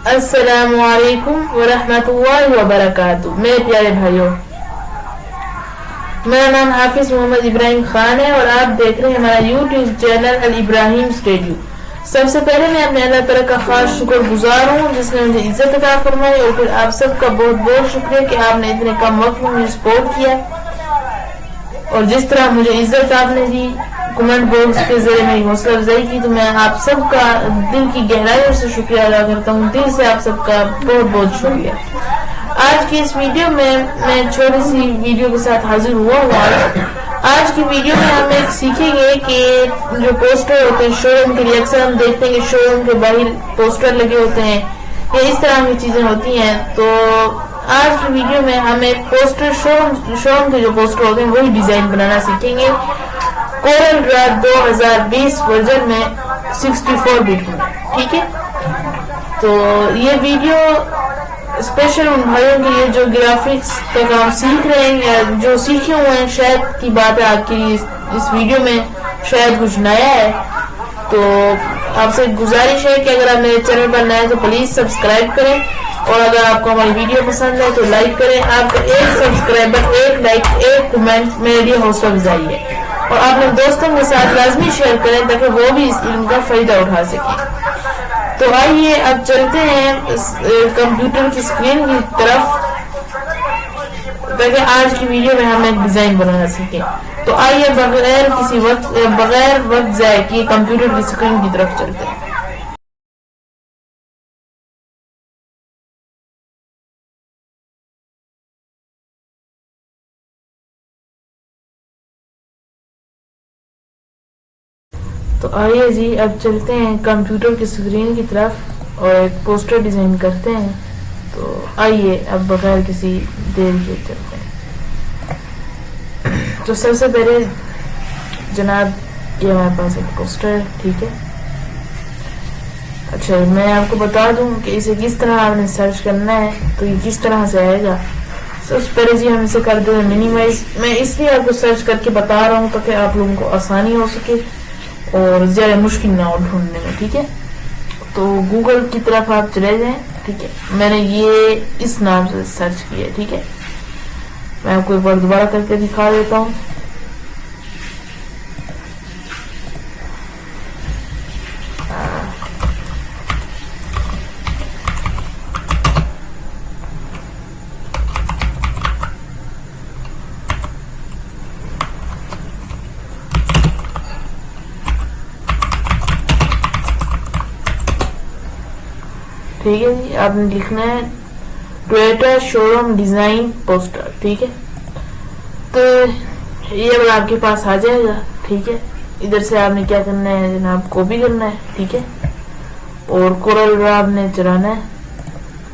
अस्सलामुअलैकुम वरहमतुल्लाहि वबरकातुहू। मेरे प्यारे भाइयों, मेरा नाम हाफिज मोहम्मद इब्राहिम खान है और आप देख रहे हैं हमारा यूट्यूब चैनल अल इब्राहिम स्टूडियो। सबसे पहले मैं अपने अल्लाह ताला का खास शुक्रगुजार हूँ जिसने मुझे इज्जत अता फरमाई, और फिर आप सबका बहुत बहुत शुक्रिया कि आपने इतने कम वक्त में मुझे सपोर्ट किया और जिस तरह मुझे इज्जत आपने दी, कमेंट बॉक्स के जरिए मेरी हौसला अफजाई की, तो मैं आप सबका दिल की गहराइयों से शुक्रिया अदा करता हूँ। दिल से आप सबका बहुत बहुत शुक्रिया। आज की इस वीडियो में मैं छोटी सी वीडियो के साथ हाजिर हुआ हूँ। आज की वीडियो में हम एक सीखेंगे कि जो पोस्टर होते हैं शोरूम के लिए, अक्सर हम देखते हैं कि शोरूम के बाहर पोस्टर लगे होते हैं या इस तरह की चीजें होती हैं। तो आज की वीडियो में हम एक पोस्टर शोरूम के जो पोस्टर होते हैं वही डिजाइन बनाना सीखेंगे कोरल ड्रा 2020 वर्जन में 64 बिट में। ठीक है, तो ये वीडियो स्पेशल उन भाइयों के लिए जो ग्राफिक्स का काम सीख रहे हैं या जो सीखे हुए हैं। शायद की बात है आपके लिए इस वीडियो में शायद कुछ नया है, तो आपसे गुजारिश है कि अगर आप मेरे चैनल पर नए हैं तो प्लीज सब्सक्राइब करें, और अगर आपको हमारी वीडियो पसंद है तो लाइक करें। आपका एक सब्सक्राइबर, एक लाइक, एक कमेंट मेरे लिए हौसला अफजाई है, और अपने दोस्तों के साथ लाजमी शेयर करें ताकि वो भी इस इल्म का फायदा उठा सकें। तो आइए अब चलते हैं कंप्यूटर की स्क्रीन की तरफ ताकि आज की वीडियो में हम एक डिजाइन बनाना सीखें। तो आइए बगैर वक्त जाए कि कंप्यूटर की स्क्रीन की तरफ चलते हैं। तो आइए जी अब चलते हैं कंप्यूटर की स्क्रीन की तरफ और एक पोस्टर डिजाइन करते हैं। तो आइए अब बगैर किसी देर के चलते हैं। तो सबसे पहले जनाब ये हमारे पास एक पोस्टर है। ठीक है, अच्छा मैं आपको बता दूं कि इसे किस तरह आपने सर्च करना है, तो ये किस तरह से आएगा। सबसे पहले जी हम इसे कर दें मिनिमाइज। मैं इसलिए आपको सर्च करके बता रहा हूँ ताकि आप लोगों को आसानी हो सके और ज्यादा मुश्किल ना हो ढूंढने में। ठीक है, तो गूगल की तरफ आप चले जाएं। ठीक है, मैंने ये इस नाम से सर्च किया। ठीक है, मैं आपको एक बार दोबारा करके दिखा देता हूँ। ठीक है जी, आपने लिखना है टोयोटा शोरूम डिजाइन पोस्टर। ठीक है, तो ये अब आपके पास आ जाएगा। ठीक है, इधर से आपने क्या करना है जनाब, कॉपी करना है। ठीक है, और कोरल ड्रा आपने चलाना है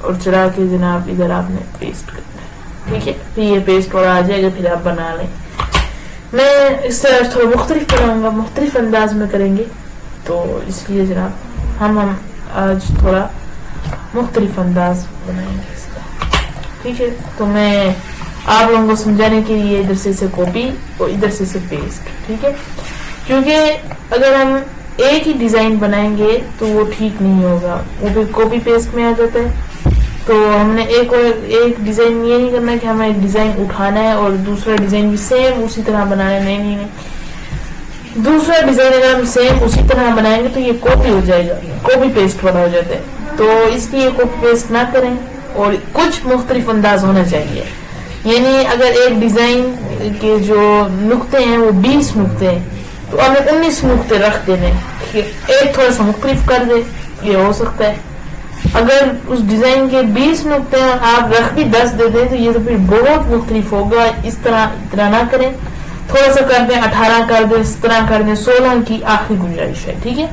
और चला के जनाब इधर आपने पेस्ट करना है। ठीक है, फिर ये पेस्ट और आ जाएगा, फिर आप बना लें। मैं इससे आज थोड़ा मुख्तलिफ बनाऊंगा, मुख्तलिफ अंदाज में करेंगे, तो इसलिए जनाब हम आज थोड़ा मुख्तलिफ अंदाज बनाएंगे इसका। ठीक है, तो मैं आप लोगों को समझाने के लिए इधर से इसे कॉपी और इधर से इसे पेस्ट। ठीक है, क्योंकि अगर हम एक ही डिजाइन बनाएंगे तो वो ठीक नहीं होगा, वो भी कॉपी पेस्ट में आ जाता है। तो हमने एक डिजाइन ये नहीं करना कि हमें एक डिजाइन उठाना है और दूसरा डिजाइन भी सेम उसी तरह बनाना है। नहीं, दूसरा डिजाइन अगर हम सेम उसी तरह बनाएंगे तो ये कॉपी हो जाएगा, कॉपी पेस्ट वाला हो जाता है। तो इसलिए कॉपी पेस्ट ना करें और कुछ मुख्तलिफ अंदाज होना चाहिए। यानी अगर एक डिजाइन के जो नुक्ते हैं वो 20 नुक्ते हैं तो हमें 19 नुक्ते रख देने, एक थोड़ा सा मुख्तलिफ कर दे, ये हो सकता है। अगर उस डिजाइन के 20 नुक्ते हैं आप रख भी 10 दे दें तो ये तो फिर बहुत मुख्तलिफ होगा। इस तरह ना करें, थोड़ा सा कर दें, 18 कर दें, इस तरह कर दें। 16 की आखिरी गुंजाइश है। ठीक है,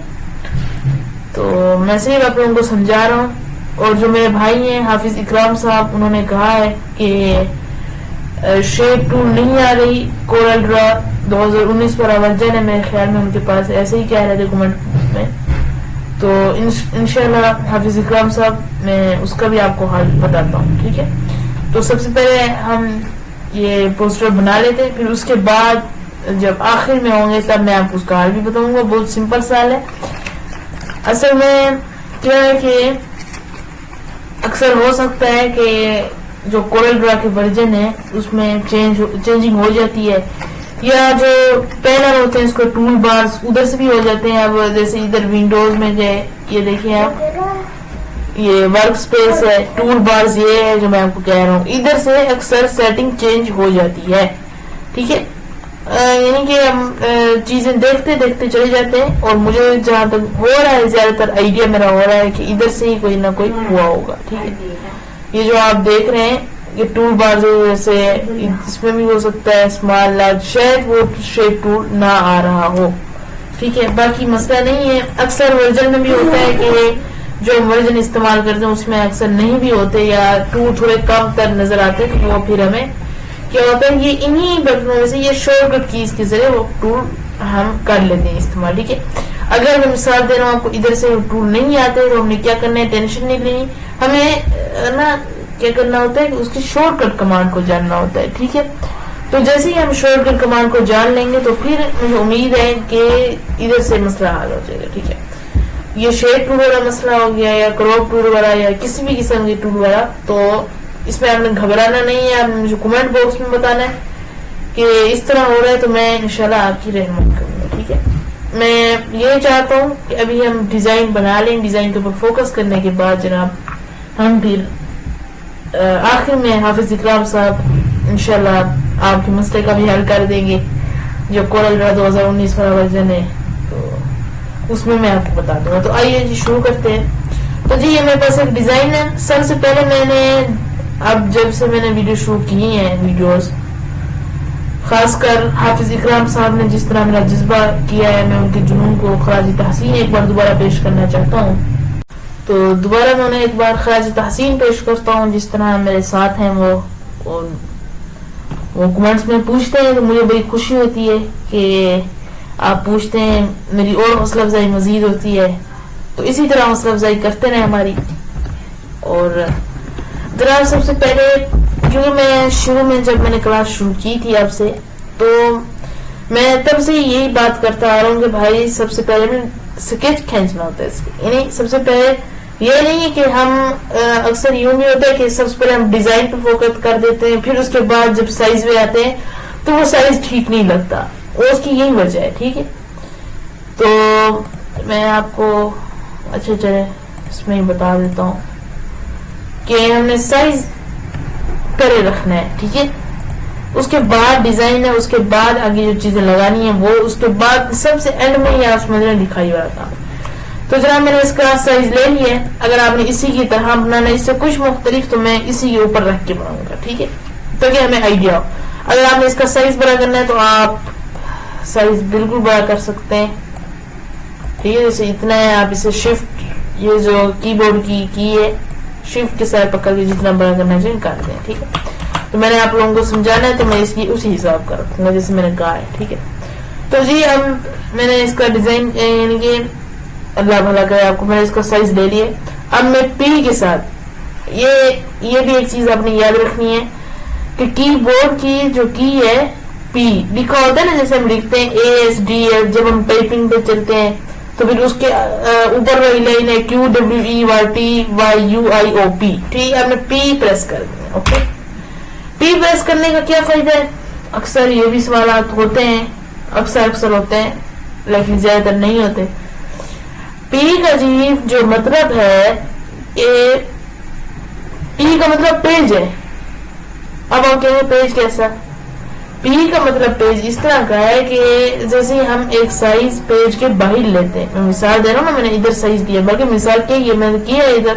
तो मैं सिर्फ आप लोगों को समझा रहा हूँ। और जो मेरे भाई हैं हाफिज इकराम साहब, उन्होंने कहा है कि शेप टूल नहीं आ रही कोरल ड्रा 2019 पर वर्जन है, मेरे ख्याल में उनके पास ऐसे ही कह रहे थे कमेंट में। तो इंशाल्लाह हाफिज इकराम साहब मैं उसका भी आपको हाल बताता हूँ। ठीक है, तो सबसे पहले हम ये पोस्टर बना लेते हैं, फिर उसके बाद जब आखिर में होंगे तब मैं आपको उसका हाल भी बताऊंगा। बहुत सिंपल सा है। असल में क्या है कि अक्सर हो सकता है कि जो कोरल ड्रा के वर्जन है उसमें चेंजिंग हो जाती है, या जो पैनल होते हैं उसको टूल बार्स उधर से भी हो जाते हैं। अब जैसे इधर विंडोज में गए, ये देखिए आप, ये वर्क स्पेस है, टूल बार्स ये है जो मैं आपको कह रहा हूँ, इधर से अक्सर सेटिंग चेंज हो जाती है। ठीक है, यानी कि हम चीजें देखते देखते चले जाते हैं, और मुझे जहां तक हो रहा है ज्यादातर आइडिया मेरा हो रहा है कि इधर से ही कोई ना कोई हुआ होगा। ठीक है, ये जो आप देख रहे हैं ये टूल बार जो जैसे इसमें भी हो सकता है स्मॉल लार्ज, शायद वो शेप टूल ना आ रहा हो। ठीक है, बाकी मसला नहीं है। अक्सर वर्जन में भी होता है कि जो वर्जन इस्तेमाल करते हैं उसमें अक्सर नहीं भी होते, या टूल थोड़े कम तर नजर आते हैं, तो वो फिर हमें क्या होता है, ये इन्हीं बटनों में से, ये शॉर्टकट कीज के जरिए वो टूल हम कर लेते हैं इस्तेमाल। ठीक है, अगर मैं मिसाल दे रहा हूँ आपको, इधर से टूल नहीं आते तो हमने क्या करना है, टेंशन नहीं लेनी, हमें ना क्या करना होता है कि उसकी शॉर्टकट कमांड को जानना होता है। ठीक है, तो जैसे ही हम शॉर्टकट कमांड को जान लेंगे तो फिर मुझे उम्मीद है कि इधर से मसला हल हो जाएगा। ठीक है, ये शेड टूल वाला मसला हो गया, या क्रॉप टूल वाला, या किसी भी किस्म की टूल वाला, तो इसमें आपने घबराना नहीं है। आपने मुझे कमेंट बॉक्स में बताना है कि इस तरह हो रहा है, तो मैं इंशाल्लाह आपकी रहमत करूंगा। ठीक है, मैं ये चाहता हूँ कि अभी हम डिजाइन बना लें, डिजाइन के ऊपर फोकस करने के बाद जनाब हम फिर आखिर में हाफिज इकराम साहब इंशाल्लाह आपके मसले का भी हल कर देंगे। जो कोरल ड्रा 2019 वाला वर्जन है तो उसमें मैं आपको बता दूंगा। तो आइए जी शुरू करते हैं। तो जी ये मेरे पास एक डिजाइन है। सबसे पहले मैंने, अब जब से मैंने वीडियो शुरू की है, वीडियोस खासकर हाफिज इकराम साहब ने जिस तरह मेरा जज्बा किया है, मैं उनके जुनून को खराज तहसीन एक बार दोबारा पेश करना चाहता हूँ। तो दोबारा मैं उन्हें एक बार खराज तहसीन पेश करता हूँ। जिस तरह मेरे साथ हैं वो कमेंट्स में पूछते हैं, तो मुझे बड़ी खुशी होती है कि आप पूछते हैं, मेरी और हौसला अफजाई मजीद होती है। तो इसी तरह हौसला अफजाई करते रहे हमारी। और जरा सबसे पहले, क्योंकि मैं शुरू में जब मैंने क्लास शुरू की थी आपसे, तो मैं तब से यही बात करता आ रहा हूँ कि भाई सबसे पहले स्केच खींचना होता है। यानी सबसे पहले ये नहीं है कि हम अक्सर यूं भी होता है कि सबसे पहले हम डिजाइन पे फोकस कर देते हैं, फिर उसके बाद जब साइज में आते हैं तो वो साइज ठीक नहीं लगता, और उसकी यही वजह है। ठीक है, तो मैं आपको अच्छे तरह इसमें ही बता देता हूँ कि हमने साइज करे रखना है। ठीक है, उसके बाद डिजाइन है, उसके बाद आगे जो चीजें लगानी है वो, उसके बाद सबसे एंड में या उसमें लिखाई वाला काम। तो जरा मैंने इसका साइज ले लिया। अगर आपने इसी की तरह बनाना, इससे कुछ मुख्तलिफ, तो मैं इसी के ऊपर रख के बनाऊंगा। ठीक है, ताकि हमें आइडिया हो। अगर आपने इसका साइज बड़ा करना है तो आप साइज बिल्कुल बड़ा कर सकते हैं। ठीक है, जैसे इतना है, आप इसे शिफ्ट, ये जो कीबोर्ड की है, शिफ्ट के साथ पकड़ के जितना बड़ा करना चाहिए कर दें। ठीक है, तो मैंने आप लोगों को समझाना है तो मैं इसकी उसी हिसाब का रखूंगा जैसे मैंने कहा है। ठीक है, तो जी अब मैंने इसका डिजाइन, यानी कि अल्लाह भला करे आपको, मैंने इसका साइज ले लिया। अब मैं पी के साथ, ये भी एक चीज आपने याद रखनी है कि कीबोर्ड की जो की है, पी लिखा होता है ना, जैसे हम लिखते हैं ASDF, जब हम टाइपिंग पे चलते हैं तो फिर उसके ऊपर वाली लाइन है QWERTYUIOP। ठीक है, आपने पी प्रेस कर देना। ओके, पी प्रेस करने का क्या फायदा है? अक्सर ये भी सवाल होते हैं, अक्सर होते हैं, लेकिन ज्यादातर नहीं होते। पी का जी जो मतलब है, पी का मतलब पेज है। अब हम कहेंगे पेज कैसा? पी का मतलब पेज इस तरह का है कि जैसे हम एक साइज पेज के बाहर लेते हैं। मैं मिसाल दे रहा हूँ ना, मैंने इधर साइज दिया, बल्कि मिसाल क्या ये मैंने किया है, इधर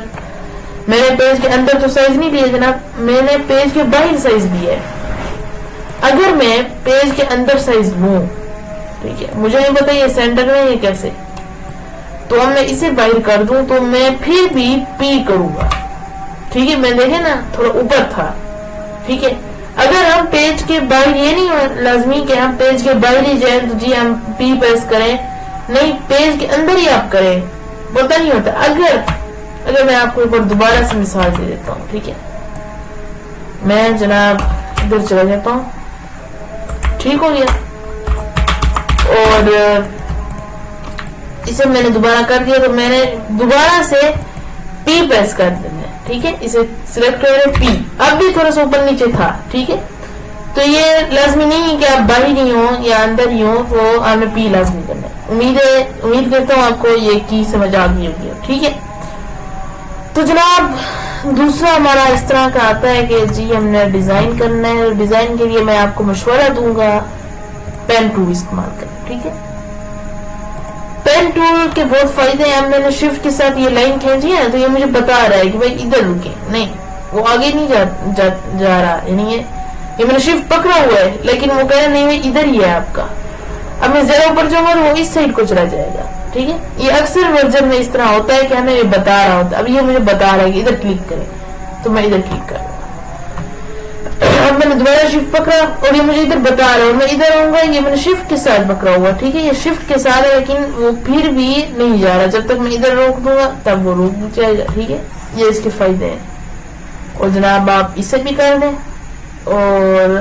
मैंने पेज के अंदर तो साइज नहीं दिया जनाब, मैंने पेज के बाहर साइज दिया है। अगर मैं पेज के अंदर साइज लूं, ठीक है, मुझे नहीं पता ये सेंटर में है कैसे, तो अब मैं इसे बाहर कर दूं तो मैं फिर भी पी करूंगा। ठीक है, मैं देखे ना थोड़ा ऊपर था। ठीक है, अगर हम पेज के बाहर, ये नहीं लाजमी कि हम पेज के बाहर ही जाए तो जी हम पी प्रेस करें, नहीं, पेज के अंदर ही आप करें, पता नहीं होता। अगर मैं आपको एक बार दोबारा से मिसाल दे देता हूँ। ठीक है, मैं जनाब इधर चला जाता हूँ, ठीक हो गया, और इसे मैंने दोबारा कर दिया, तो मैंने दोबारा से पी प्रेस कर देना। ठीक है, इसे सिलेक्ट करें पी। अब भी थोड़ा सा ऊपर नीचे था, ठीक है, तो ये लाजमी नहीं है कि आप बाहर ही हो या अंदर ही हो, तो आपने पी लाजमी करना है। उम्मीद करता हूँ आपको ये की समझ आ गई होगी, ठीक है। तो जनाब दूसरा हमारा इस तरह का आता है कि जी हमने डिजाइन करना है। डिजाइन के लिए मैं आपको मशवरा दूंगा पेन टूल इस्तेमाल करें, ठीक है। पेन टूल के बहुत फायदे हैं। मैंने शिफ्ट के साथ ये लाइन खींची है ना, तो ये मुझे बता रहा है कि भाई इधर रुके, नहीं वो आगे नहीं जा रहा, यानी ये मैंने शिफ्ट पकड़ा हुआ है, लेकिन वो कह रहा नहीं भाई इधर ही है आपका। अब मैं जरा ऊपर जाऊंगा तो वो इस साइड को चला जाएगा, ठीक है। ये अक्सर वर्जन में इस तरह होता है कि हमें ये बता रहा होता है। अब ये मुझे बता रहा है कि इधर क्लिक करें, तो मैं इधर क्लिक कर, अब मैंने दोबारा शिफ्ट पकड़ा और ये मुझे इधर बता रहा है, मैं इधर आऊंगा, ये मैंने शिफ्ट के साथ पकड़ा हुआ, ठीक है, ये शिफ्ट के साथ है, लेकिन वो फिर भी नहीं जा रहा। जब तक मैं इधर रोक दूंगा तब वो रोक जाएगा, ठीक है। ये इसके फायदे हैं। और जनाब आप इसे भी कर दें। और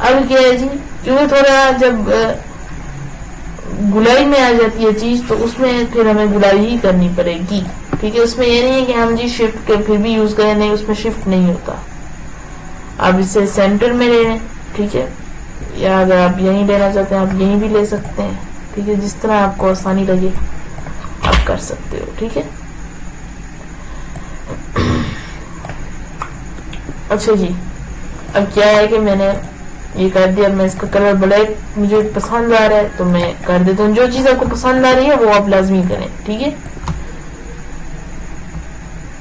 अब क्या है जी, क्योंकि थोड़ा जब गुलाई में आ जाती है चीज, तो उसमें फिर हमें गुलाई ही करनी पड़ेगी, ठीक है। उसमें ये नहीं है कि हम जी शिफ्ट के फिर भी यूज करें, नहीं, उसमें शिफ्ट नहीं होता। आप इसे सेंटर में ले लें, ठीक है, या अगर आप यहीं लेना चाहते हैं आप यहीं भी ले सकते हैं, ठीक है, जिस तरह आपको आसानी लगे आप कर सकते हो, ठीक है। अच्छा जी, अब क्या है कि मैंने ये कर दिया, मैं इसका कलर ब्लैक मुझे पसंद आ रहा है तो मैं कर देता हूँ। जो चीज आपको पसंद आ रही है वो आप लाजमी करें, ठीक है,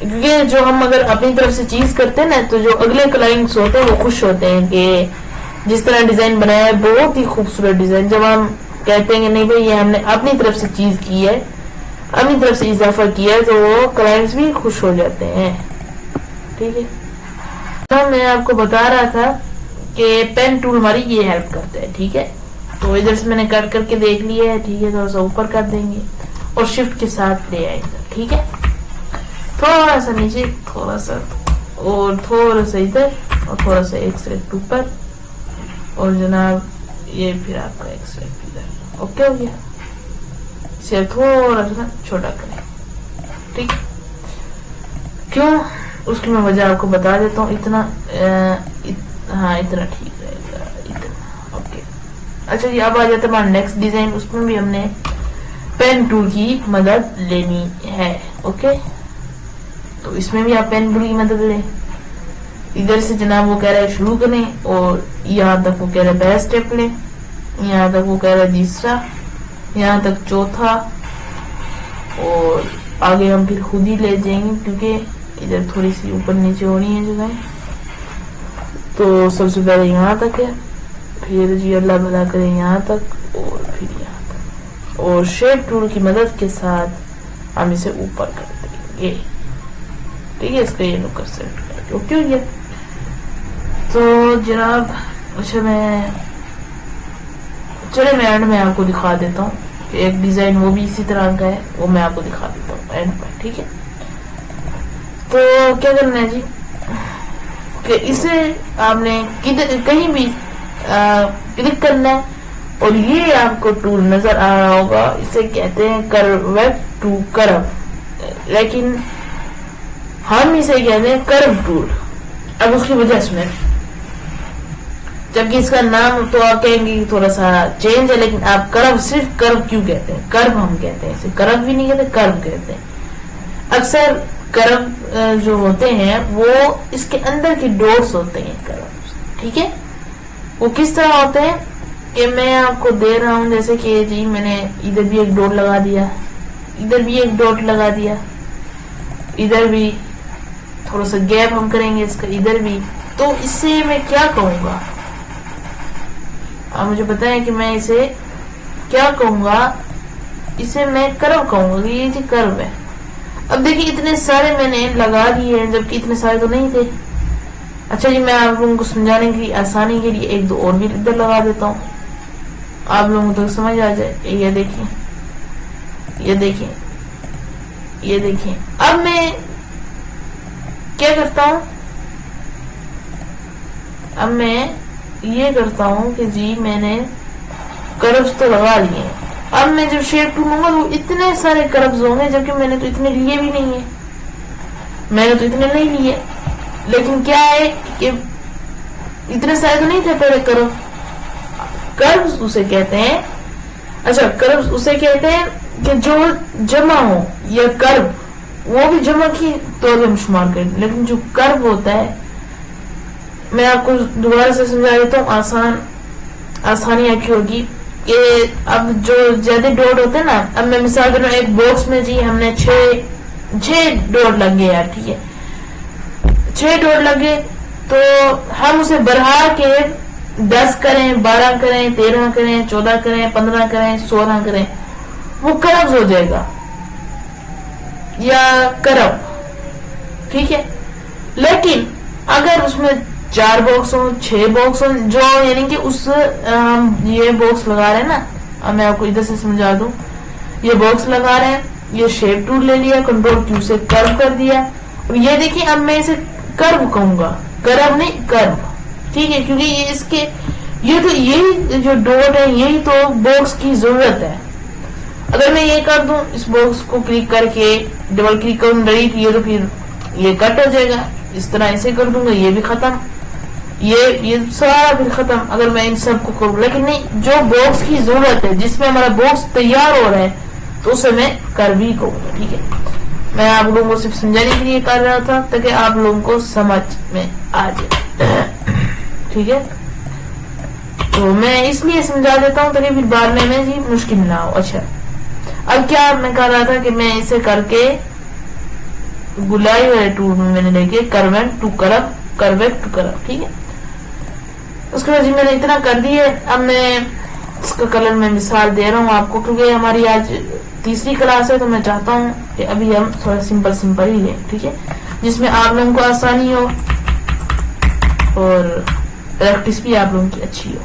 क्योंकि जो हम अगर अपनी तरफ से चीज करते हैं ना, तो जो अगले क्लाइंट्स होते हैं वो खुश होते हैं कि जिस तरह डिजाइन बनाया है बहुत ही खूबसूरत डिजाइन। जब हम कहते हैं कि नहीं भाई ये हमने अपनी तरफ से चीज की है, अपनी तरफ से इजाफा किया है, तो वो क्लाइंट्स भी खुश हो जाते हैं, ठीक है। तो मैं आपको बता रहा था कि पेन टूल हमारी ये हेल्प करता है, ठीक है। तो इधर से मैंने कट करके देख लिया है, ठीक है, थोड़ा सा ऊपर कर देंगे और शिफ्ट के साथ ले आएंगे, ठीक है, थोड़ा सा नीचे, थोड़ा सा और थोड़ा सा इधर और थोड़ा सा एक सेलेक्ट ऊपर, और जनाब ये फिर आपका एक सेलेक्ट इधर, ओके हो गया। इसे थोड़ा सा छोटा करें, ठीक, क्यों उसकी मैं वजह आपको बता देता हूँ। इतना हाँ इतना ठीक रहेगा, इतना ओके। अच्छा जी, अब आ जाता है हमारा नेक्स्ट डिजाइन। उसमें भी हमने पेन टूल की मदद लेनी है, ओके। तो इसमें भी आप पेन टूल की मदद लें। इधर से जनाब वो कह रहा है शुरू करें, और यहाँ तक वो कह रहा है पहला स्टेप लें, यहाँ तक वो कह रहा है तीसरा, यहाँ तक चौथा, और आगे हम फिर खुद ही ले जाएंगे क्योंकि इधर थोड़ी सी ऊपर नीचे हो रही है जगह। तो सबसे पहले यहाँ तक है, फिर जी अल्लाह भला करे यहाँ तक, और फिर यहाँ तक, और शेड टूल की मदद के साथ हम इसे ऊपर कर देंगे, ठीक है। इसका ये नुक्कड़ सेट करके ओके हो गया। तो जनाब अच्छा चले मैं एंड में आपको दिखा देता हूँ कि एक डिजाइन वो भी इसी तरह का है, वो मैं आपको दिखा देता हूँ एंड में, ठीक है। तो क्या करना है जी कि इसे आपने कहीं भी क्लिक करना है, और ये आपको टूल नजर आ रहा होगा, इसे कहते हैं कर्व टू कर्व, लेकिन हम इसे कहते हैं कर्व टूल। अब उसकी वजह सुने, जबकि इसका नाम तो आप कहेंगे थोड़ा सा चेंज है, लेकिन आप कर्व सिर्फ कर्व क्यों कहते हैं? कर्व हम कहते हैं, इसे कर्व भी नहीं कहते, कर्व कहते हैं। अक्सर कर्व जो होते हैं वो इसके अंदर की डॉट्स होते हैं कर्व, ठीक है। वो किस तरह होते हैं कि मैं आपको दे रहा हूं, जैसे कि जी मैंने इधर भी एक डॉट लगा दिया, इधर भी एक डॉट लगा दिया, इधर भी थोड़ा सा गैप हम करेंगे इसका, इधर भी। तो इससे मैं क्या कहूंगा, आप मुझे बताएं कि मैं इसे क्या कहूंगा? इसे मैं कर्व कहूंगा, ये जी कर्व है। अब देखिए इतने सारे मैंने लगा दिए हैं, जबकि इतने सारे तो नहीं थे। अच्छा जी, मैं आप लोगों को समझाने की आसानी के लिए एक दो और भी इधर लगा देता हूँ, आप लोगों को तो समझ आ जाए। ये देखिए, ये देखिए, ये देखिए। अब मैं क्या करता हूँ, अब मैं ये करता हूँ कि जी मैंने कर्व्स तो लगा लिए, अब मैं जब शेप टूलूंगा तो इतने सारे कर्व्स होंगे, जबकि मैंने तो इतने लिए भी नहीं है। मैंने तो इतने नहीं लिए, लेकिन क्या है कि इतने सारे तो नहीं थे पहले कर्व। कर्व्स उसे कहते हैं, अच्छा कर्व्स उसे कहते हैं कि जो जमा हो, या कर्व वो भी जमा की तौर पर शुमार करें, लेकिन जो कर्व होता है, मैं आपको दोबारा से समझा देता हूँ, आसानी आपकी होगी कि अब जो ज्यादा डॉट होते हैं ना, अब मैं मिसाल कर रहा हूँ एक बॉक्स में जी हमने 6 डॉट लगे यार, ठीक है 6 डॉट लगे, तो हम उसे बढ़ा के 10 करें, 12 करें, 13 करें, 14 करें, 15 करें, 16 करें, वो कर्व हो जाएगा या कर्व, ठीक है। लेकिन अगर उसमें 4 बॉक्स हो, 6 बॉक्स हो, जो यानी कि उस ये बॉक्स लगा रहे हैं ना, अब मैं आपको इधर से समझा दूं, ये बॉक्स लगा रहे हैं, ये शेप टूल ले लिया, कंट्रोल क्यू से कर्व कर दिया, और ये देखिए अब मैं इसे कर्व कहूंगा, कर्व नहीं कर्व, ठीक है, क्योंकि ये इसके ये तो यही जो डॉट है यही तो बॉक्स की जरूरत है। अगर मैं ये कर दूं, इस बॉक्स को क्लिक करके डबल क्लिक करूं डिलीट, ये तो फिर ये कट हो जाएगा, इस तरह इसे कर दूंगा, ये भी खत्म, ये सारा फिर खत्म अगर मैं इन सब को करूँ। लेकिन नहीं, जो बॉक्स की जरूरत है, जिसमें हमारा बॉक्स तैयार हो रहा है, तो उसे मैं कर भी कहूंगा, ठीक है। मैं आप लोगों को सिर्फ समझाने के लिए कर रहा था ताकि आप लोगों को समझ में आ जाए, ठीक है। तो मैं इसलिए समझा देता हूँ ताकि फिर बाद में जी मुश्किल ना हो। अच्छा, अब क्या मैं कह रहा था कि मैं इसे करके गुलाई वाले टूल में मैंने लेके करवेक्ट टू करव, ठीक है। उसके बाद जी मैंने इतना कर दिया। अब मैं इसका कलर में मिसाल दे रहा हूँ आपको, क्योंकि हमारी आज तीसरी क्लास है, तो मैं चाहता हूँ कि अभी हम थोड़ा सिंपल ही लें, ठीक है, जिसमें आप लोगों को आसानी हो और प्रैक्टिस भी आप लोगों की अच्छी हो।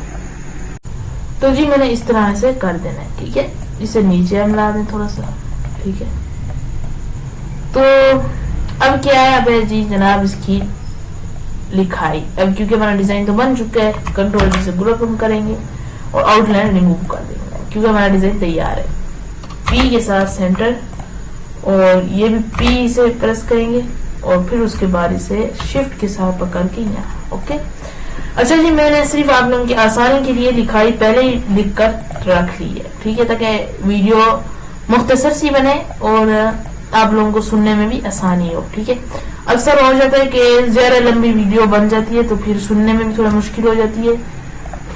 तो जी मैंने इस तरह से कर देना है, ठीक है। इसे नीचे हम ला दें थोड़ा सा, ठीक है। तो अब क्या है, अब जी जनाब इसकी लिखाई, अब क्योंकि हमारा डिजाइन तो बन चुका है, कंट्रोल जी से ग्रुप हम करेंगे और आउटलाइन रिमूव कर देंगे, क्योंकि हमारा डिजाइन तैयार है। पी के साथ सेंटर, और ये भी पी से प्रेस करेंगे, और फिर उसके बाद इसे शिफ्ट के साथ पकड़ के यहाँ, ओके। अच्छा जी, मैंने सिर्फ आप लोगों की आसानी के लिए लिखाई पहले ही लिख कर रख ली है, ठीक है, ताकि वीडियो मुख्तसर सी बने और आप लोगों को सुनने में भी आसानी हो, ठीक है। अक्सर हो जाता है कि ज्यादा लंबी वीडियो बन जाती है, तो फिर सुनने में भी थोड़ा मुश्किल हो जाती है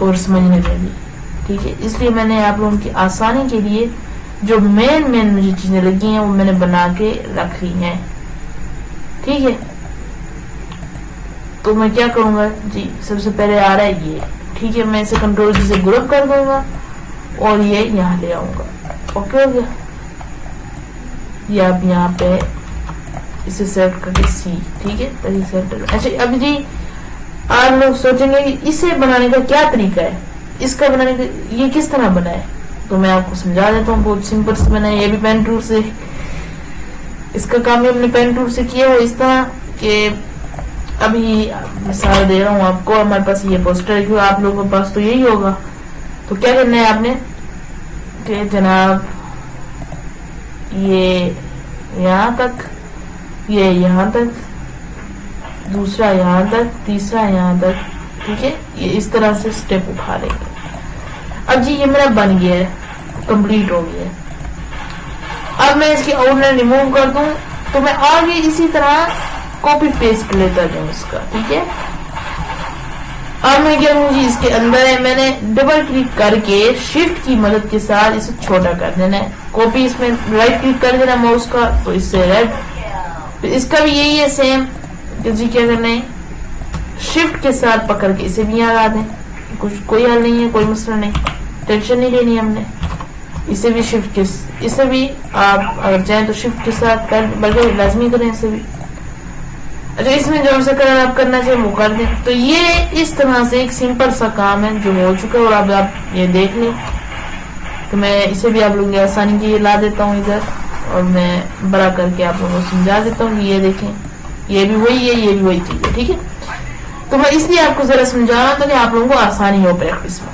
और समझने में भी, ठीक है। इसलिए मैंने आप लोगों की आसानी के लिए जो मेन मुझे चीजें लगी हैं वो मैंने बना के रख ली हैं, ठीक है। तो मैं क्या करूंगा जी, सबसे पहले आ रहा है ये, ठीक है, मैं इसे कंट्रोल जी से ग्रुप कर दूंगा और ये यहाँ ले आऊंगा, ओके हो गया। ये आप यहाँ पे इसे सेट करके सी, ठीक है, ताकि सेंटर। अच्छा, अब जी आप लोग सोचेंगे कि इसे बनाने का क्या तरीका है, इसका बनाने का ये किस तरह बना है, तो मैं आपको समझा देता हूँ। बहुत सिंपल से बना है, ये भी पेन टूल से, इसका काम भी हमने पेन टूल से किया हो इस तरह कि अभी मिसाल दे रहा हूँ आपको। हमारे पास ये पोस्टर है, क्योंकि आप लोगों के पास तो यही होगा। तो क्या करना है आपने कि जनाब ये यहाँ तक, ये यहाँ तक, दूसरा यहाँ तक, तीसरा यहाँ तक, ठीक है, ये इस तरह से स्टेप उठा लेंगे। अब जी ये मेरा बन गया है, कंप्लीट हो गया है। अब मैं इसकी आउटलाइन रिमूव कर दूं, तो मैं आगे इसी तरह कॉपी पेस्ट लेता जाऊं इसका, ठीक है। अब मैं क्या करूँ जी, इसके अंदर है, मैंने डबल क्लिक करके शिफ्ट की मदद के साथ इसे छोटा कर देना है। कॉपी, इसमें राइट क्लिक कर देना माउस का, तो इससे राइट, तो इसका भी यही है सेम। तो जी क्या करना है, शिफ्ट के साथ पकड़ के इसे भी यहाँ ला दें, कुछ कोई हल नहीं है, कोई मसला नहीं, टेंशन नहीं लेनी हमने। इसे भी शिफ्ट के, इसे भी आप अगर चाहें तो शिफ्ट के साथ कर, बल्कि लाजमी करें इसे भी। अच्छा, इसमें जो से कलर आप करना चाहिए वो कर दें। तो ये इस तरह से एक सिंपल सा काम है जो हो चुका है, और अब आप ये देख लें। तो मैं इसे भी आप लोगों की आसानी के लिए ला देता हूँ इधर, और मैं बड़ा करके आप लोगों को समझा देता हूँ कि ये देखें, ये भी वही है, ये भी वही चीज है, ठीक है। तो मैं इसलिए आपको जरा समझा रहा हूँ ताकि आप लोगों को आसानी हो प्रैक्टिस में।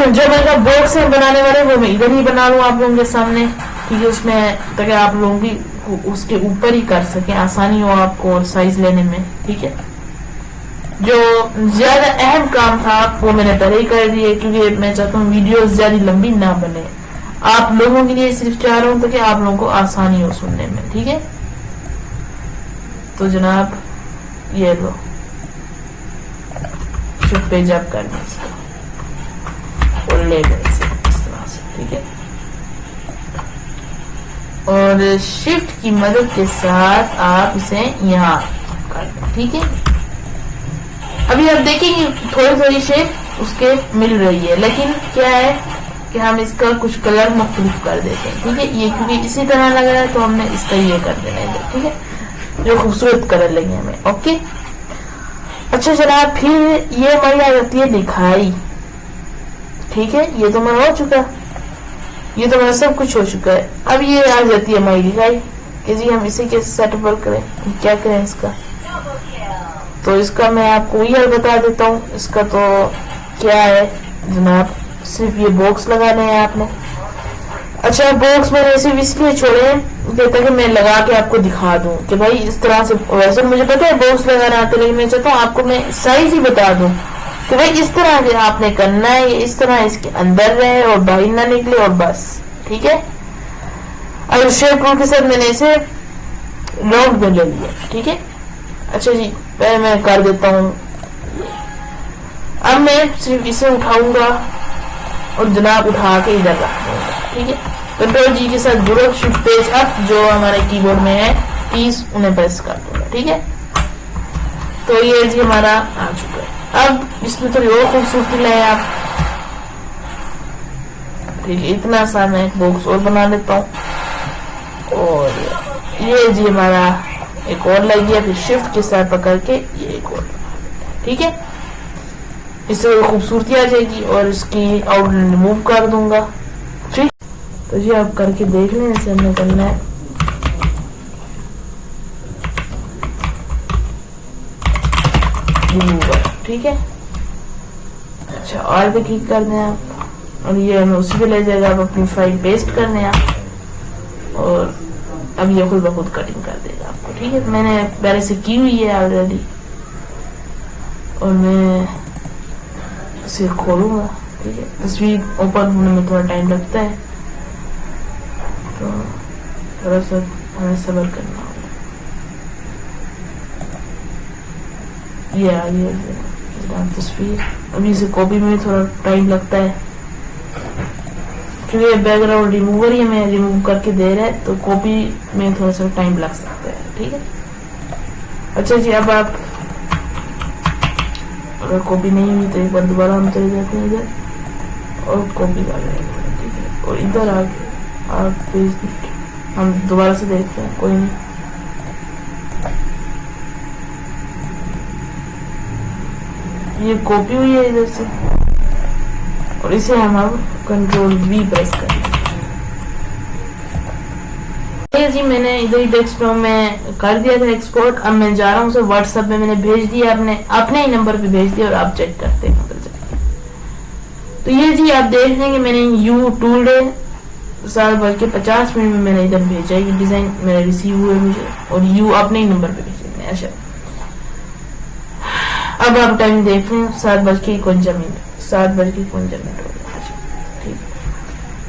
जो मेरा बॉक्स है बनाने वाले वो मैं इधर ही बना लूँ आप लोगों के सामने, ठीक है, उसमें ताकि आप लोगों की उसके ऊपर ही कर सकें, आसानी हो आपको और साइज लेने में, ठीक है। जो ज्यादा अहम काम था वो मैंने पहले ही कर दिए, क्योंकि मैं चाहता हूँ वीडियो ज्यादा लंबी ना बने, आप लोगों के लिए सिर्फ चाह रहा हूँ ताकि आप लोगों को आसानी हो सुनने में, ठीक है। तो जनाब ये लो शिफ्ट पेज अप करने से और ले गए इस तरह से, ठीक है। और शिफ्ट की मदद के साथ आप इसे यहाँ कर दें, ठीक है। अभी आप देखेंगे थोड़ी थोड़ी शेप उसके मिल रही है, लेकिन क्या है कि हम इसका कुछ कलर मुख्तलिफ कर देते हैं, ठीक है। ये क्योंकि इसी तरह लग रहा है तो हमने इसका ये कर देना है, ठीक है, जो खूबसूरत कलर लगे हमें। ओके, अच्छा जनाब, फिर ये हमारी आ जाती है लिखाई, ठीक है। ये तो मेरा हो चुका, ये तो मेरा सब कुछ हो चुका है। अब ये आ जाती है हमारी लिखाई कि जी हम इसे कैसे सेटअप करें, क्या करें इसका। तो इसका मैं आपको ये बता देता हूँ। इसका तो क्या है जनाब, सिर्फ ये बॉक्स लगाने हैं आपने। अच्छा, बॉक्स मैंने सिर्फ इसलिए छोड़े हैं ताकि मैं लगा के आपको दिखा दूं कि भाई इस तरह से, वैसे मुझे पता है बॉक्स लगाना आता है, लेकिन मैं चाहता हूँ आपको मैं साइज ही बता दूं कि भाई इस तरह से आपने करना है, ये इस तरह इसके अंदर रहे और बाहर ना निकले, और बस, ठीक है। और शेप रूल के साथ मैंने इसे लॉक में ले लिया, ठीक है। अच्छा जी, पहले मैं कर देता हूँ। अब मैं सिर्फ इसे उठाऊंगा और जनाब उठा के इधर रख दूंगा, ठीक है। कंट्रोल जी के साथ जुड़ो, शिफ्ट पेज अप जो हमारे कीबोर्ड में है कीज उन्हें प्रेस कर दूंगा, ठीक है। तो ये जी हमारा आ चुका है। अब इसमें थोड़ी और खूबसूरती लाए आप, ठीक है। इतना सा मैं एक बॉक्स और बना लेता हूँ, और ये जी हमारा एक और लग गया। फिर शिफ्ट के साथ पकड़ के ये एक और, ठीक है। इससे खूबसूरती आ जाएगी और इसकी आउटलाइन रिमूव कर दूंगा, ठीक। तो जी आप करके देख लें, इसे हमने करना है। रिमूवर, ठीक है। अच्छा, और भी क्लिक कर दें आप, और ये हमें उसी पे ले जाएगा। आप अपनी फाइल पेस्ट करने आप, और अब ये खुद ब खुद कटिंग कर देगा आपको, ठीक है। मैंने पहले से की हुई है ऑलरेडी, और मैं इसे खोलूंगा, ठीक है। तस्वीर ओपन होने में थोड़ा टाइम लगता है, तो थोड़ा सा हमें सब्र करना होगा। ये आ गया तस्वीर। अभी इसे कॉपी में थोड़ा टाइम लगता है, क्योंकि बैकग्राउंड रिमूवर ही हमें रिमूव करके दे रहा है, तो कॉपी में थोड़ा सा टाइम लग सकता है, ठीक है। अच्छा जी, अब आप अगर कॉपी नहीं हुई तो एक बार दोबारा हम चले जाते हैं इधर और कॉपी कर रहे हैं, ठीक है। और इधर आके आप पेज हम दोबारा से देखते हैं, कोई नहीं। ये कॉपी हुई है इधर से, और इसे हम अब कंट्रोल V प्रेस करें। जी मैंने इधर ही डेस्कटॉप में कर दिया था एक्सपोर्ट। अब मैं जा रहा हूँ उसे व्हाट्सएप में मैंने भेज दिया, अपने ही नंबर पे भेज दिया, और आप चेक करते हैं उधर जाके। तो ये जी आप देख लेंगे मैंने यू टूल डे 50 मिनट में मैंने इधर भेजा, ये डिजाइन मेरा रिसीव हुआ मुझे, और यू अपने ही नंबर पे भेजे। अच्छा, अब आप टाइम देख लें 7:51 हो गया, ठीक।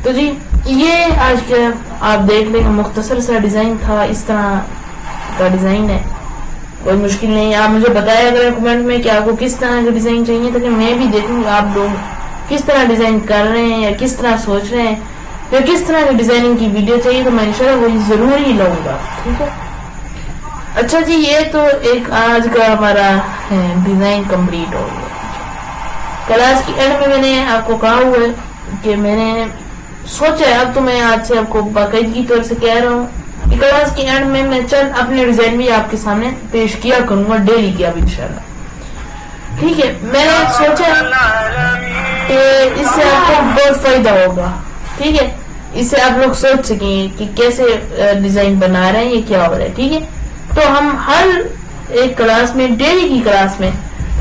तो जी ये आज का आप देख लेंगे मुख्तसर सा डिजाइन था, इस तरह का डिजाइन है, कोई मुश्किल नहीं। आप मुझे बताया अगर कमेंट में कि आपको किस तरह का डिजाइन चाहिए, ताकि मैं भी देखूंगा आप लोग किस तरह डिजाइन कर रहे हैं या किस तरह सोच रहे हैं, या किस तरह की डिजाइनिंग की वीडियो चाहिए, तो मैं इंशाल्लाह वही जरूर ही लाऊंगा, ठीक है। अच्छा जी, ये तो एक आज का हमारा डिजाइन कंप्लीट हो गया। क्लास की एंड में मैंने आपको कहा हुआ है कि मैंने सोचा है, अब तो मैं आज से आपको बाकायदगी तौर से कह रहा हूँ कि क्लास की एंड में मैं चंद अपने डिजाइन भी आपके सामने पेश किया करूंगा डेली की, अब इंशाल्लाह, ठीक है। मैंने सोचा कि इससे आपको बहुत फायदा होगा, ठीक है। इससे आप लोग सोच सकें कि कैसे डिजाइन बना रहे हैं, ये क्या हो रहा है, ठीक है। तो हम हर एक क्लास में, डेली की क्लास में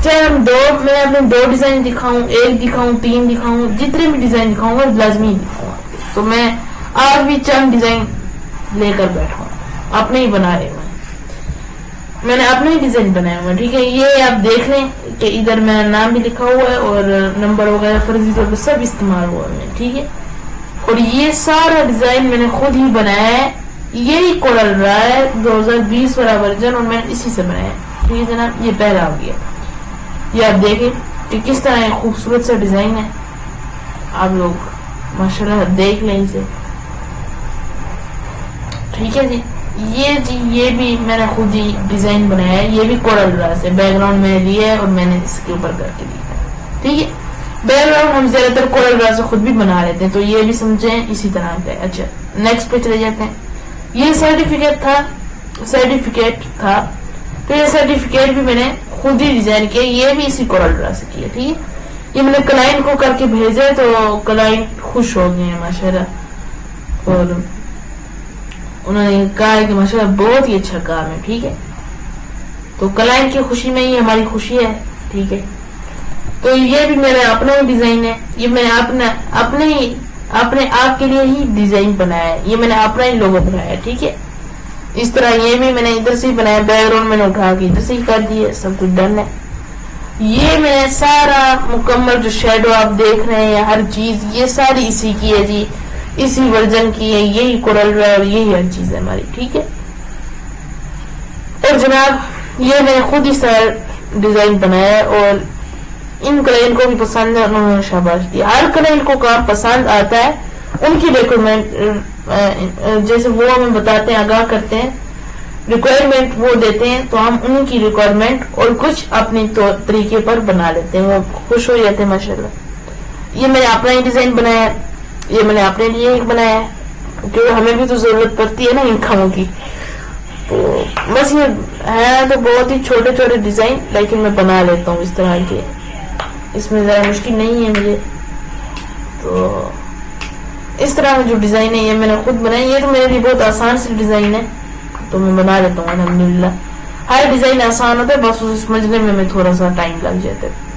चाहे हम मैं अपने 2 डिजाइन दिखाऊं, 1 दिखाऊं, 3 दिखाऊं, जितने भी डिजाइन दिखाऊंगा लाजमी दिखाऊंगा। तो मैं आज भी चंद डिजाइन लेकर बैठा हूँ, अपने ही बनाए हुए, मैंने अपने ही डिजाइन बनाए हुए। ठीक है, ये आप देख लें कि इधर मेरा नाम भी लिखा हुआ है और नंबर वगैरह फर्जी तौर पर सब इस्तेमाल हुआ है। ठीक है, और ये सारा डिजाइन मैंने खुद ही बनाया है। यही कोरल रहा है 2020 वाला वर्जन और मैंने इसी से बनाया है। ठीक है जनाब, ये पहला आ गया। ये आप देखें कि किस तरह खूबसूरत सा डिजाइन है, आप लोग माशाल्लाह देख लें इसे। ठीक है जी, ये भी मैंने खुद ही डिजाइन बनाया है। ये भी कोरल ड्रा से बैकग्राउंड मैंने लिया है और मैंने इसके ऊपर करके दिया है। ठीक है, बैकग्राउंड हम ज्यादातर कोरल ड्रा से खुद भी बना लेते हैं, तो ये भी समझें इसी तरह का है। अच्छा, नेक्स्ट पे चले जाते हैं। ये सर्टिफिकेट था, तो ये सर्टिफिकेट भी मैंने खुद ही डिजाइन किया, ये भी इसी कोरल ड्रा से किया। ठीक है, ये मैंने क्लाइंट को करके भेजा तो क्लाइंट खुश हो गए हैं माशाल्लाह, और उन्होंने कहा है कि माशाल्लाह बहुत ही अच्छा काम है। ठीक है, तो क्लाइंट की खुशी में ही हमारी खुशी है। ठीक है, तो ये भी मेरा अपना ही डिजाइन है, ये मैंने अपने आप के लिए ही डिजाइन बनाया है, ये मैंने अपना ही लोगो बनाया है। ठीक है, इस तरह ये भी मैंने इधर से ही बनाया, बैकग्राउंड मैंने उठा के इधर से ही कर दिए, सब कुछ डन है। ये मैंने सारा मुकम्मल जो शेडो आप देख रहे हैं, हर चीज ये सारी इसी की है जी, इसी वर्जन की है, यही कोरल ड्रा और यही हर चीज है हमारी। ठीक है, और जनाब ये मैंने खुद ही सारा डिजाइन बनाया है और इन क्लाइंट को भी पसंद है, उन्होंने शाबाश दिया। हर क्लाइंट को काम पसंद आता है, उनकी रिक्वायरमेंट जैसे वो हमें बताते हैं, आगाह करते हैं, रिक्वायरमेंट वो देते हैं, तो हम उनकी रिक्वायरमेंट और कुछ अपने तरीके पर बना लेते हैं, वो खुश हो जाते हैं माशाल्लाह। ये मैंने अपना ही डिजाइन बनाया है, ये मैंने अपने लिए बनाया है, क्योंकि हमें भी तो जरूरत पड़ती है ना इन कामों की। तो बस ये है तो बहुत ही छोटे छोटे डिजाइन, लेकिन मैं बना लेता हूँ इस तरह के, इसमें जरा मुश्किल नहीं है मुझे। तो इस तरह में जो डिजाइन है ये मैंने खुद बनाई, ये तो मेरे लिए बहुत आसान सी डिजाइन है, तो मैं बना लेता हूँ अल्हम्दुलिल्लाह। हर डिजाइन आसान होता है, बस उसे समझने में थोड़ा सा टाइम लग जाता है।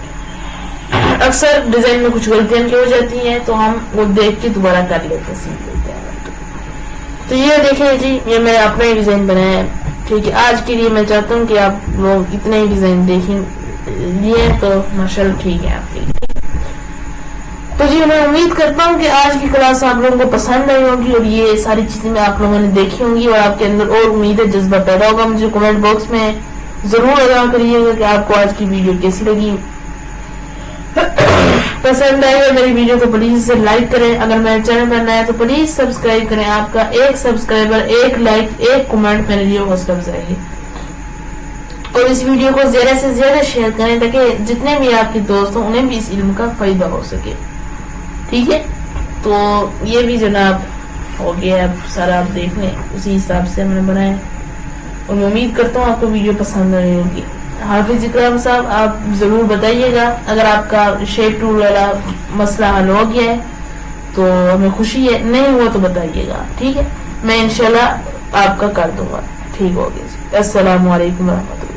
अक्सर डिजाइन में कुछ गलतियां हो जाती हैं, तो हम वो देख के दोबारा कर लेते हैं, सीख लेते हैं। तो ये देखिए जी, ये मैंने अपना ही डिजाइन बनाया है। ठीक है, आज के लिए मैं चाहता हूँ कि आप लोग इतने ही डिजाइन देखें लिए तो माशाल्लाह ठीक है आपके लिए। तो जी मैं उम्मीद करता हूँ कि आज की क्लास आप लोगों को पसंद आई होगी और ये सारी चीजें आप लोगों ने देखी होंगी और आपके अंदर और उम्मीद है, जज्बा पैदा होगा। मुझे कमेंट बॉक्स में जरूर आगाह करिएगा कि आपको आज की वीडियो कैसी लगी। पसंद आई है मेरी वीडियो तो प्लीज इसे लाइक करें, अगर मेरे चैनल पर नया है तो प्लीज सब्सक्राइब करें। आपका एक सब्सक्राइबर, एक लाइक, एक कमेंट मेरे लिए हौसला अफजाई है। और इस वीडियो को ज्यादा से ज्यादा शेयर करें ताकि जितने भी आपके दोस्त हो उन्हें भी इस इल्म का फायदा हो सके। ठीक है, तो ये भी जनाब हो गया, अब सारा आप देख लें, उसी हिसाब से मैंने बनाया और मैं उम्मीद करता हूँ आपको वीडियो पसंद आई होगी। हाफिज इकराम साहब आप जरूर बताइएगा अगर आपका शेप टूल वाला मसला हल हो गया है तो हमें खुशी है, नहीं हुआ तो बताइएगा। ठीक है, मैं इंशाल्लाह आपका कर दूंगा। ठीक हो गया जी, अस्सलामु अलैकुम रहमतुल्लाह।